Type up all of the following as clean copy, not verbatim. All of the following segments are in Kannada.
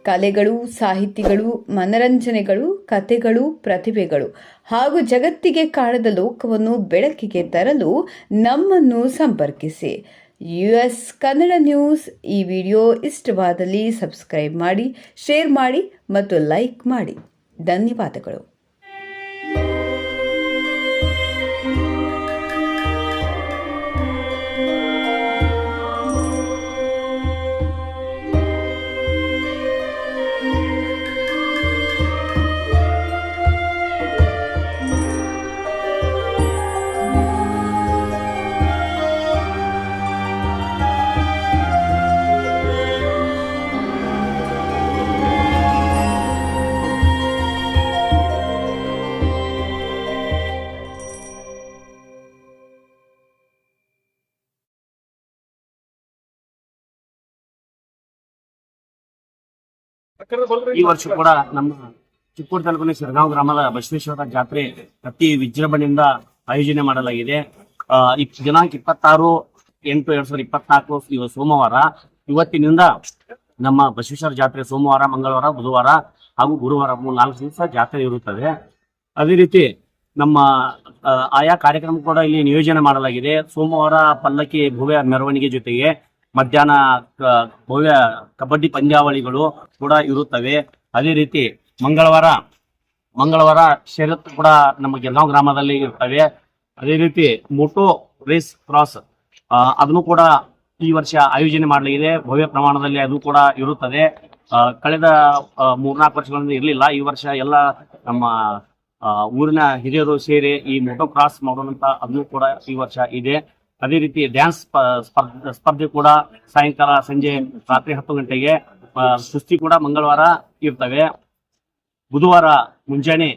ಕಲೆಗಳು, ಸಾಹಿತಿಗಳು, ಮನರಂಜನೆಗಳು, ಕಥೆಗಳು, ಪ್ರತಿಭೆಗಳು ಹಾಗೂ ಜಗತ್ತಿಗೆ ಕಾಣದ ಲೋಕವನ್ನು ಬೆಳಕಿಗೆ ತರಲು ನಮ್ಮನ್ನು ಸಂಪರ್ಕಿಸಿ. US Kannada news. ಈ ವಿಡಿಯೋ ಇಷ್ಟವಾದಲ್ಲಿ ಸಬ್ಸ್ಕ್ರೈಬ್ ಮಾಡಿ, ಶೇರ್ ಮಾಡಿ ಮತ್ತು ಲೈಕ್ ಮಾಡಿ. ಧನ್ಯವಾದಗಳು. ಈ ವರ್ಷ ಕೂಡ ನಮ್ಮ ಚಿಕ್ಕೋಡಿ ತಾಲೂಕಿನ ಶಿರಗಾಂವ್ ಗ್ರಾಮದ ಬಸವೇಶ್ವರ ಜಾತ್ರೆ ಅತಿ ವಿಜೃಂಭಣೆಯಿಂದ ಆಯೋಜನೆ ಮಾಡಲಾಗಿದೆ. ದಿನಾಂಕ 26/8/2024 ಇವ ಸೋಮವಾರ. ಇವತ್ತಿನಿಂದ ನಮ್ಮ ಬಸವೇಶ್ವರ ಜಾತ್ರೆ ಸೋಮವಾರ, ಮಂಗಳವಾರ, ಬುಧವಾರ ಹಾಗೂ ಗುರುವಾರ 4 ದಿವಸ ಜಾತ್ರೆ ಇರುತ್ತದೆ. ಅದೇ ರೀತಿ ನಮ್ಮ ಆಯಾ ಕಾರ್ಯಕ್ರಮ ಕೂಡ ಇಲ್ಲಿ ನಿಯೋಜನೆ ಮಾಡಲಾಗಿದೆ. ಸೋಮವಾರ ಪಲ್ಲಕ್ಕಿ ಭವ್ಯ ಮೆರವಣಿಗೆ ಜೊತೆಗೆ ಮಧ್ಯಾಹ್ನ ಭವ್ಯ ಕಬಡ್ಡಿ ಪಂದ್ಯಾವಳಿಗಳು ಕೂಡ ಇರುತ್ತವೆ. ಅದೇ ರೀತಿ ಮಂಗಳವಾರ ಷರತ್ತು ಕೂಡ ನಮ್ಮ ಗೆಲ್ಗಾಂವ್ ಗ್ರಾಮದಲ್ಲಿ ಇರ್ತವೆ. ಅದೇ ರೀತಿ ಮೋಟೋ ರೇಸ್ ಕ್ರಾಸ್ ಅದನ್ನು ಕೂಡ ಈ ವರ್ಷ ಆಯೋಜನೆ ಮಾಡಲಾಗಿದೆ. ಭವ್ಯ ಪ್ರಮಾಣದಲ್ಲಿ ಅದು ಕೂಡ ಇರುತ್ತದೆ. ಕಳೆದ 3-4 ವರ್ಷಗಳಿಂದ ಇರಲಿಲ್ಲ. ಈ ವರ್ಷ ಎಲ್ಲ ನಮ್ಮ ಊರಿನ ಹಿರಿಯರು ಸೇರಿ ಈ ಮೋಟೋ ಕ್ರಾಸ್ ಮಾಡೋದಂತ ಅದನ್ನು ಕೂಡ ಈ ವರ್ಷ ಇದೆ. ಅದೇ ರೀತಿ ಡ್ಯಾನ್ಸ್ ಸ್ಪರ್ಧೆ ಕೂಡ ಸಾಯಂಕಾಲ ಸಂಜೆ ರಾತ್ರಿ 10 ಗಂಟೆಗೆ, ಕುಸ್ತಿ ಕೂಡ ಮಂಗಳವಾರ ಇರ್ತವೆ. ಬುಧವಾರ ಮುಂಜಾನೆ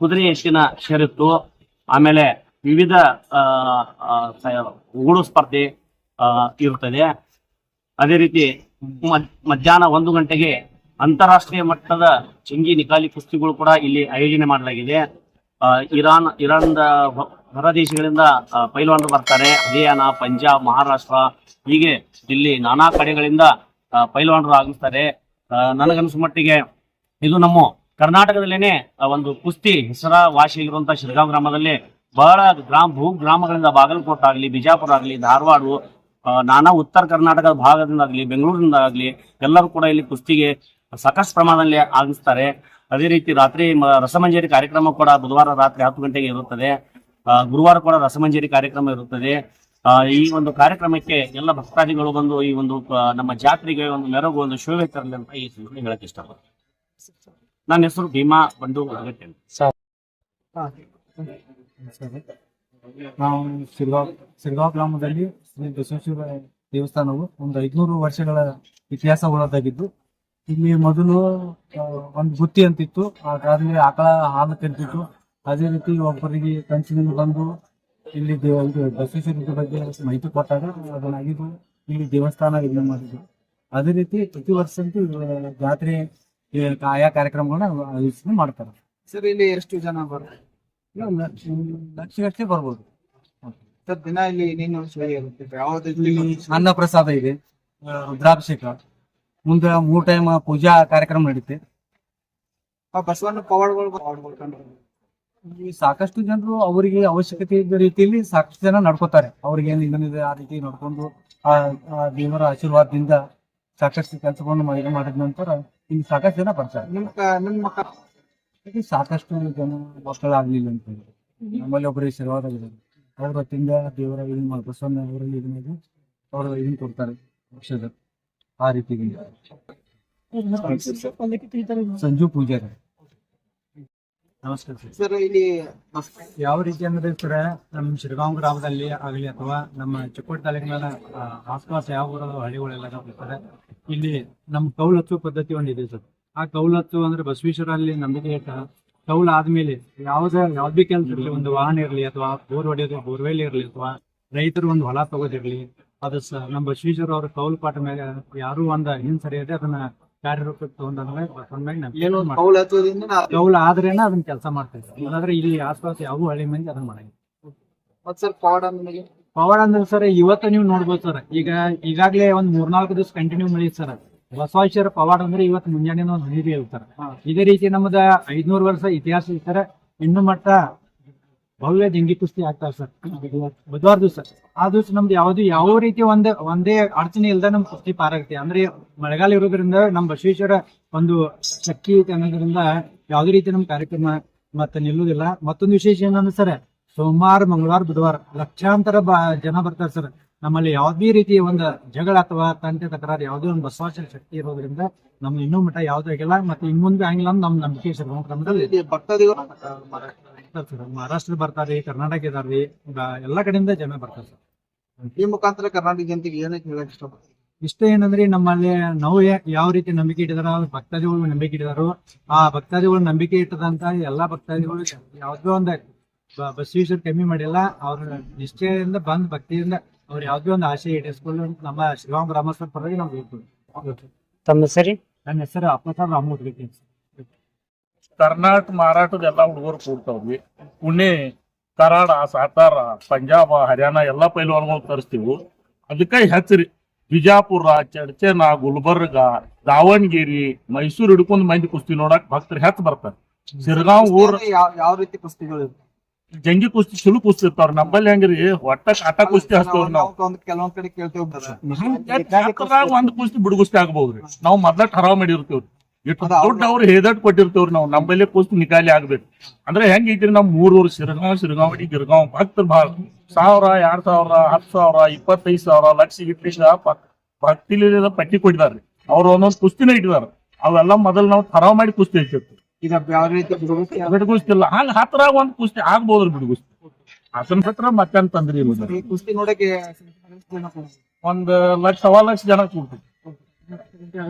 ಕುದುರೆ ಎತ್ತಿನ ಷರತ್ತು, ಆಮೇಲೆ ವಿವಿಧ ಉಗುಳು ಸ್ಪರ್ಧೆ ಇರುತ್ತದೆ. ಅದೇ ರೀತಿ ಮಧ್ಯಾಹ್ನ 1 ಗಂಟೆಗೆ ಅಂತಾರಾಷ್ಟ್ರೀಯ ಮಟ್ಟದ ಚೆಂಗಿ ನಿಕಾಲಿ ಕುಸ್ತಿಗಳು ಕೂಡ ಇಲ್ಲಿ ಆಯೋಜನೆ ಮಾಡಲಾಗಿದೆ. ಇರಾನ್ ಹೊರ ದೇಶಗಳಿಂದ ಪೈಲ್ವಾನರು ಬರ್ತಾರೆ. ಹರಿಯಾಣ, ಪಂಜಾಬ್, ಮಹಾರಾಷ್ಟ್ರ ಹೀಗೆ ಇಲ್ಲಿ ನಾನಾ ಕಡೆಗಳಿಂದ ಪೈಲ್ವಾನರು ಆಗಿಸ್ತಾರೆ. ನನಗನ್ಸುವ ಮಟ್ಟಿಗೆ ಇದು ನಮ್ಮ ಕರ್ನಾಟಕದಲ್ಲೇನೆ ಒಂದು ಕುಸ್ತಿ ಹೆಸರುವಾಸಿಯಾಗಿರುವಂತಹ ಶಿರಗಾಂವ್ ಗ್ರಾಮದಲ್ಲಿ ಬಹಳ ಬಹು ಗ್ರಾಮಗಳಿಂದ ಬಾಗಲಕೋಟೆ ಆಗಲಿ, ಬಿಜಾಪುರ ಆಗಲಿ, ಧಾರವಾಡ, ನಾನಾ ಉತ್ತರ ಕರ್ನಾಟಕದ ಭಾಗದಿಂದ ಆಗಲಿ, ಬೆಂಗಳೂರಿನಿಂದ ಆಗಲಿ ಎಲ್ಲರೂ ಕೂಡ ಇಲ್ಲಿ ಕುಸ್ತಿಗೆ ಸಾಕಷ್ಟು ಪ್ರಮಾಣದಲ್ಲಿ ಆಗಿಸ್ತಾರೆ. ಅದೇ ರೀತಿ ರಾತ್ರಿ ರಸಮಂಜರಿ ಕಾರ್ಯಕ್ರಮ ಕೂಡ ಬುಧವಾರ ರಾತ್ರಿ 10 ಗಂಟೆಗೆ ಇರುತ್ತದೆ. ಗುರುವಾರ ಕೂಡ ರಸಮಂಜರಿ ಕಾರ್ಯಕ್ರಮ ಇರುತ್ತದೆ. ಈ ಒಂದು ಕಾರ್ಯಕ್ರಮಕ್ಕೆ ಎಲ್ಲ ಭಕ್ತಾದಿಗಳು ಬಂದು ಈ ಒಂದು ನಮ್ಮ ಜಾತ್ರೆಗೆ ಒಂದು ಮೆರಗು, ಒಂದು ಶೋಭೆ ತರಲಿ ಅಂತ ಈ ಸಂದರ್ಭದಲ್ಲಿ ಹೇಳಕ್ ಇಷ್ಟಪಡ್ತೀನಿ. ನನ್ನ ಹೆಸರು ಭೀಮಾ ಬಂಡು ಅಗತ್ಯ. ನಾವು ಸಿರ್ಗಾಂವ್ ಗ್ರಾಮದಲ್ಲಿ ಶ್ರೀ ಬಸವೇಶ್ವರ ದೇವಸ್ಥಾನವು ಒಂದು 500 ವರ್ಷಗಳ ಇತಿಹಾಸ ಉಳ್ಳದಾಗಿದ್ದು, ಇಲ್ಲಿ ಮೊದಲು ಒಂದು ಗುತ್ತಿ ಅಂತಿತ್ತು. ಅದಾದ್ಮೇಲೆ ಆಕಳ ಹಾಲು ಕರಿತಿತ್ತು. ಅದೇ ರೀತಿ ಒಬ್ಬರಿಗೆ ಕಂಚಿನಿಂದ ಬಂದು ಇಲ್ಲಿ ಬಸವೇಶ್ವರ ಬಗ್ಗೆ ಮಾಹಿತಿ ಕೊಟ್ಟಾಗ ಅದನ್ನಾಗಿದ್ದು ಇಲ್ಲಿ ದೇವಸ್ಥಾನ ಇದನ್ನ ಮಾಡಿದ್ರು. ಅದೇ ರೀತಿ ಪ್ರತಿ ವರ್ಷ ಜಾತ್ರೆ ಆಯಾ ಕಾರ್ಯಕ್ರಮಗಳನ್ನ ಆಯೋಜನೆ ಮಾಡ್ತಾರೆ. ಸರ್, ಇಲ್ಲಿ ಎಷ್ಟು ಜನ ಬರ್ತಾರೆ? ಲಕ್ಷಗಟ್ಟಲೆ ಬರ್ಬೋದು. ಸರ್, ದಿನ ಇಲ್ಲಿ ನೀನು ಅನ್ನ ಪ್ರಸಾದ ಇದೆ, ರುದ್ರಾಭಿಷೇಕ, ಮುಂದೆ 3 ಟೈಮ್ ಪೂಜಾ ಕಾರ್ಯಕ್ರಮ ನಡೀತೆ. ಬಸವಣ್ಣ ಪವಾಡಗಳು ಸಾಕಷ್ಟು ಜನರು ಅವರಿಗೆ ಅವಶ್ಯಕತೆ ಇದ್ದ ರೀತಿಯಲ್ಲಿ ಸಾಕಷ್ಟು ಜನ ನಡ್ಕೋತಾರೆ. ಅವ್ರಿಗೆ ಏನು ಇದನ್ನಿದೆ ಆ ರೀತಿ ನಡ್ಕೊಂಡು ಆ ದೇವರ ಆಶೀರ್ವಾದದಿಂದ ಸಾಕಷ್ಟು ಕೆಲಸವನ್ನು ಮಾಡಿದ ನಂತರ ಇಲ್ಲಿ ಸಾಕಷ್ಟು ಜನ ಬರ್ತಾರೆ. ಸಾಕಷ್ಟು ಜನ ಮಕ್ಕಳಾಗ್ಲಿಲ್ಲ ಅಂತ ಹೇಳಿ ನಮ್ಮಲ್ಲಿ ಒಬ್ಬರಿಗೆ ಆಶೀರ್ವಾದ ಆಗಿದೆ. ಅವ್ರ ಹೊತ್ತಿಂದ ದೇವರ ಇದನ್ನ ಬಸವಣ್ಣ ಅವರಲ್ಲಿ ಇದನ್ನ ಅವರು ಇದನ್ನ ಕೊಡ್ತಾರೆ ಔಷಧ. ಆ ರೀತಿ ಸಂಜು ಪೂಜಾರಿ. ನಮಸ್ಕಾರ ಸರ್. ಇಲ್ಲಿ ಯಾವ ರೀತಿ ಅಂದ್ರೆ ಸರ್, ನಮ್ಮ ಶಿರಗಾಂವ್ ಗ್ರಾಮದಲ್ಲಿ ಆಗಲಿ ಅಥವಾ ನಮ್ಮ ಚಿಕ್ಕೋಡಿ ತಾಲೂಕಿನ ಆಸ್ಪಾಸ್ ಯಾವ ಊರದ ಹಳ್ಳಿಗಳೆಲ್ಲ ಬರ್ತಾರೆ. ಇಲ್ಲಿ ನಮ್ಮ ಕೌಲ್ ಹಚ್ಚುವ ಪದ್ಧತಿ ಒಂದಿದೆ ಸರ್. ಆ ಕೌಲ್ ಹಚ್ಚು ಅಂದ್ರೆ ಬಸವೇಶ್ವರ ಅಲ್ಲಿ ನಂಬಿಕೆ ಇಟ್ಟ ಕೌಲ್ ಆದ್ಮೇಲೆ ಯಾವ್ದೇ ಕೆಲಸ ಇರಲಿ, ಒಂದು ವಾಹನ ಇರಲಿ ಅಥವಾ ಬೋರ್ ಹೊಡೆಯೋದು, ಬೋರ್ವೆಲ್ ಇರಲಿ ಅಥವಾ ರೈತರು ಒಂದು ಹೊಲ ತಗೋದಿರ್ಲಿ, ಅದು ನಮ್ಮ ಬಸವೇಶ್ವರ ಅವ್ರ ಕೌಲ್ ಪಾಠ ಮೇಲೆ ಯಾರು ಒಂದ ಹಿಂದ್ ಸರಿಯದೆ ಅದನ್ನ ಕಾರ್ಯರೂಪಕ್ಕೆ ಕೌಲ್ ಆದ್ರೇನ ಅದನ್ನ ಕೆಲಸ ಮಾಡ್ತೇವೆ. ಇಲ್ಲಾಂದ್ರೆ ಇಲ್ಲಿ ಆಸ್ಪಾಸ್ ಯಾವ ಹಳ್ಳಿ ಮಂದಿ ಅದನ್ನ ಮಾಡಂಗಿಲ್ಲ. ಪವಾಡ ಅಂದ್ರೆ ಸರ್ ಇವತ್ತು ನೀವು ನೋಡ್ಬೋದು ಸರ್. ಈಗಾಗ್ಲೇ ಒಂದ್ 3-4 ದಿವಸ ಕಂಟಿನ್ಯೂ ಮಳಿ ಸರ್. ಬಸವೇಶ್ವರ ಪವಾಡ ಅಂದ್ರೆ ಇವತ್ತು ಮುಂಜಾನೆ ಒಂದು ನೀರು ಹೇಳ್ತಾರೆ. ಇದೇ ರೀತಿ ನಮ್ದ 500 ವರ್ಷ ಇತಿಹಾಸ ಇರ್ತಾರೆ. ಇನ್ನು ಮಟ್ಟ ಭವ್ಯ ಜಂಗಿ ಕುಸ್ತಿ ಆಗ್ತಾವ ಸರ್ ಬುಧವಾರ ದಿವಸ. ಆ ದಿವಸ ನಮ್ದು ಯಾವ ರೀತಿ ಒಂದೇ ಅಡಚಣೆ ಇಲ್ದ ನಮ್ ಕುಸ್ತಿ ಪಾರಾಗುತ್ತೆ. ಅಂದ್ರೆ ಮಳೆಗಾಲ ಇರೋದ್ರಿಂದ ನಮ್ ಬಸವೇಶ್ವರ ಒಂದು ಶಕ್ತಿ ಐತೆ ಅನ್ನೋದ್ರಿಂದ ಯಾವ್ದೇ ರೀತಿ ನಮ್ ಕಾರ್ಯಕ್ರಮ ಮತ್ತೆ ನಿಲ್ಲುವುದಿಲ್ಲ. ಮತ್ತೊಂದು ವಿಶೇಷ ಏನಂದ್ರೆ ಸರ್, ಸೋಮವಾರ ಮಂಗಳವಾರ ಬುಧವಾರ ಲಕ್ಷಾಂತರ ಜನ ಬರ್ತಾರೆ ಸರ್. ನಮ್ಮಲ್ಲಿ ಯಾವ್ದೇ ರೀತಿ ಒಂದು ಜಗಳ ಅಥವಾ ತಂಟೆ ತಕರಾರು ಯಾವುದೇ ಒಂದು ಬಸವೇಶ್ವರ ಶಕ್ತಿ ಇರೋದ್ರಿಂದ ನಮ್ಗೆ ಇನ್ನೂ ಮಟ್ಟ ಯಾವ್ದು ಆಗಿಲ್ಲ. ಮತ್ತೆ ಇನ್ ಮುಂದೆ ಆಗಿಲ್ಲ ಅಂತ ನಮ್ ನಂಬಿಕೆ ಸರ್. ಇಲ್ಲಿ ಭಕ್ತಾದಿಗಳು ಮಹಾರಾಷ್ಟ್ರ ಬರ್ತಾರೆ, ಕರ್ನಾಟಕ ಇದಾರ್ರಿ, ಎಲ್ಲಾ ಕಡೆಯಿಂದ ಜನ ಬರ್ತಾರೆ ಸರ್. ಈ ಮುಖಾಂತರ ಕರ್ನಾಟಕ ಜನತೆಗೆ ಏನಕ್ಕೆ ಹೇಳಕ್ ಇಷ್ಟಪಡ್ತೀನಿ? ಇಷ್ಟ ಏನಂದ್ರೆ ನಮ್ಮಲ್ಲಿ ನಾವು ಯಾವ ರೀತಿ ನಂಬಿಕೆ ಇಟ್ಟಿದಾರ, ಭಕ್ತಾದಿಗಳು ನಂಬಿಕೆ ಇಟ್ಟಿದಾರೋ ಆ ಭಕ್ತಾದಿಗಳು ನಂಬಿಕೆ ಇಟ್ಟದಂತ ಎಲ್ಲಾ ಭಕ್ತಾದಿಗಳು ಯಾವ್ದೋ ಒಂದು ಬಸವೇಶ್ವರ ಕಮ್ಮಿ ಮಾಡಿಲ್ಲ. ಅವ್ರ ನಿಷ್ಠೆಯಿಂದ ಬಂದ್ ಭಕ್ತಿಯಿಂದ ಅವ್ರು ಯಾವ್ದೇ ಒಂದು ಆಶೆ ಈಡೇರಿಸ್ಕೊಂಡು ನಮ್ಮ ಶ್ರೀರಾಮ್ ಗ್ರಾಮಸ್ಥರ ಪರವಾಗಿ ನಾವು ಹೇಳ್ತೀವಿ. ತಮ್ಮ ಸರಿ ನನ್ನ ಹೆಸರು ಅಪ್ಪಸಾರ್ ರಾಮಮೂರ್ತಿ. ಕರ್ನಾಟಕ ಮಹಾರಾಷ್ಟ್ರದ ಎಲ್ಲಾ ಹುಡುಗರು ಕೂಡ್ತಾವ್ರಿ. ಪುಣೆ, ಕರಾಡ, ಸಾತಾರ, ಪಂಜಾಬ, ಹರಿಯಾಣ ಎಲ್ಲಾ ಪೈಲ್ವಾನ್ಗಳು ತರಿಸ್ತೀವಿ. ಅದಕ್ಕೆ ಹೆಚ್ಚರಿ ಬಿಜಾಪುರ, ಚಡ್ಚನ, ಗುಲ್ಬರ್ಗ, ದಾವಣಗೆರೆ, ಮೈಸೂರು ಹಿಡ್ಕೊಂಡ್ ಮಂದಿ ಕುಸ್ತಿ ನೋಡಕ್ ಭಕ್ತರು ಹೆಚ್ಚು ಬರ್ತಾರೆ. ಸಿರ್ಗಾಂವ್ ಊರ್ ಯಾವ ರೀತಿ ಕುಸ್ತಿಗಳು ಜಂಗಿ ಕುಸ್ತಿ ಸುಳು ಕುಸ್ತಿ ಇರ್ತಾವ್ರ. ನಮ್ಮಲ್ಲಿ ಹೆಂಗ್ರಿ ಒಟ್ಟ ಕಾಟ ಕುಸ್ತಿ ಹಚ್ತೇವ್ರಿ ನಾವು. ಕೆಲವೊಂದ್ ಕಡೆ ಕೇಳ್ತೇವೆ ಒಂದ್ ಕುಸ್ತಿ ಬಿಡುಗುಸ್ತಿ ಆಗ್ಬಹುದ್ರಿ. ನಾವು ಮೊದ್ಲ ಠರಾವ್ ಮಾಡಿರ್ತೇವ್ರಿ. ಎಷ್ಟು ದೊಡ್ಡ ಅವ್ರು ಹೇದಟ್ ಕೊಟ್ಟಿರ್ತೇವ್ರಿ ನಾವು. ನಮ್ಮಲ್ಲಿ ಕುಸ್ತಿ ನಿಕಾಲಿ ಆಗ್ಬೇಕು ಅಂದ್ರೆ ಹೆಂಗ್ ಐತ್ರಿ, ನಮ್ 3 ಊರು ಶಿರಗಾಂವಡಿ, ಗಿರ್ಗಾಂವ್ ಭಕ್ತರು ಭಾಳ 1000, 2000, 10,000, 25,000 ಲಕ್ಷ ಇಟ್ಟಿಂದ ಭಕ್ತಿಲಿ ಪಟ್ಟಿ ಕೊಟ್ಟಿದಾರ್ರಿ. ಅವ್ರು ಒಂದೊಂದ್ ಕುಸ್ತಿನ ಇಟ್ಟಿದಾರ. ಅವೆಲ್ಲ ಮೊದಲು ನಾವು ಠರಾವ್ ಮಾಡಿ ಕುಸ್ತಿ ಇಟ್ಟಿರ್ತೀವಿ. ಈಗ ಯಾವ ರೀತಿ ಬಿಡುಗುಸ್ತಿಲ್ಲ ಹಂಗ ಹತ್ರಾಗ ಒಂದ್ ಕುಸ್ತಿ ಆಗ್ಬೋದ್ರಿ ಬಿಡುಗುಸ್ತಿ. ಅದನ್ನ ಬಿಟ್ರ ಮತ್ತೇನ್ ತಂದ್ರಿ ಈ ಕುಸ್ತಿ ನೋಡಕ್ಕೆ 1,00,000 ಸವಾ ಲಕ್ಷ ಜನ ಕೂಡ್ತೀವಿ.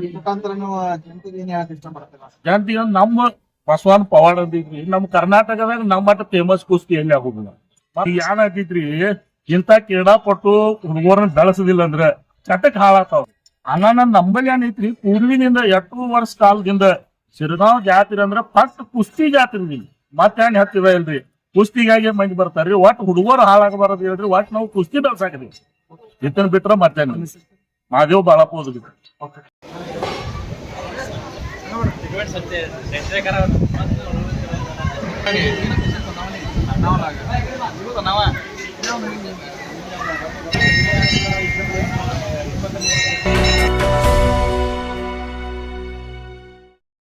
ಈ ಮುಖಾಂತರ ನೀವು ಜನತೆಗೆ ಏನ್ ಹೇಳಕ್ ಇಷ್ಟಪಡ್ತೀರಾ? ಜನತೆಗೆ ನಮ್ಮ ಬಸವನ್ ಪವಾಡ ಅಂತಿದ್ರಿ ನಮ್ಮ ಕರ್ನಾಟಕದಾಗ ನಮ್ಮ ಮಟ್ಟ ಫೇಮಸ್ ಕುಸ್ತಿ ಎಲ್ಲಿ ಆಗುದಿಲ್ಲ. ಏನ್ ಆಗ್ತೈತ್ರಿ, ಇಂತ ಕ್ರೀಡಾಪಟು ಹುಡುಗರನ್ನ ಬೆಳೆಸದಿಲ್ಲ ಅಂದ್ರೆ ಚಟಕ್ ಹಾಳಾತಾವ. ಹಂಗ ನಂಬಲ್ಲಿ ಏನೈತ್ರಿ, ಪೂರ್ವಿನಿಂದ 8 ವರ್ಷ ಕಾಲದಿಂದ ಶಿರಗಾಂವ್ ಜಾತ್ರೆ ಅಂದ್ರ ಫಸ್ಟ್ ಕುಸ್ತಿ ಜಾತ್ರೆ. ಮತ್ತೇನ್ ಹತ್ತಿದ ಇಲ್ರಿ, ಕುಸ್ತಿಗಾಗಿ ಮಂದಿ ಬರ್ತಾರ್ರಿ. ಒಟ್ಟು ಹುಡುಗರು ಹಾಳಾಗಬಾರದು ಹೇಳ್ರಿ. ಒಟ್ಟು ನಾವು ಕುಸ್ತಿ ಬೆಳ್ಸಾಕ್ರಿ. ಇದನ್ನ ಬಿಟ್ರ ಮತ್ತೇನು ಮಾದೇವ್ ಬಾಳಪ್ಪ ಹೋದ್ರಿ. ಚಂದ್ರಕರ